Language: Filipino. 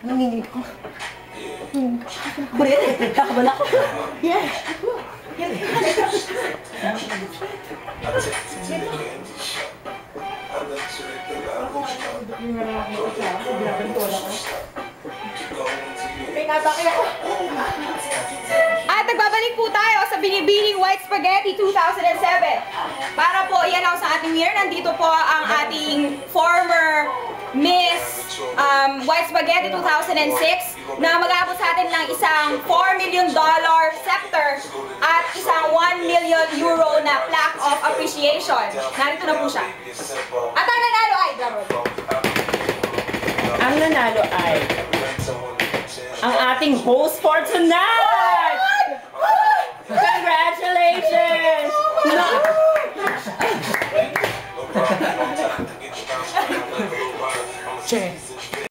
Nanginginig ko. Kulit? Kakabal ako. Yeah. At nagbabalik po tayo sa Binibining White Spaghetti 2007. Para po yan ako sa ating year. Nandito po ang ating former Miss White Spaghetti 2006 na mag-aabot sa atin ng isang $4 million scepter at isang €1 million na plaque of appreciation. Narito na po siya. At ang nanalo ay, Ang nanalo ay ang ating host for tonight! Congratulations! No.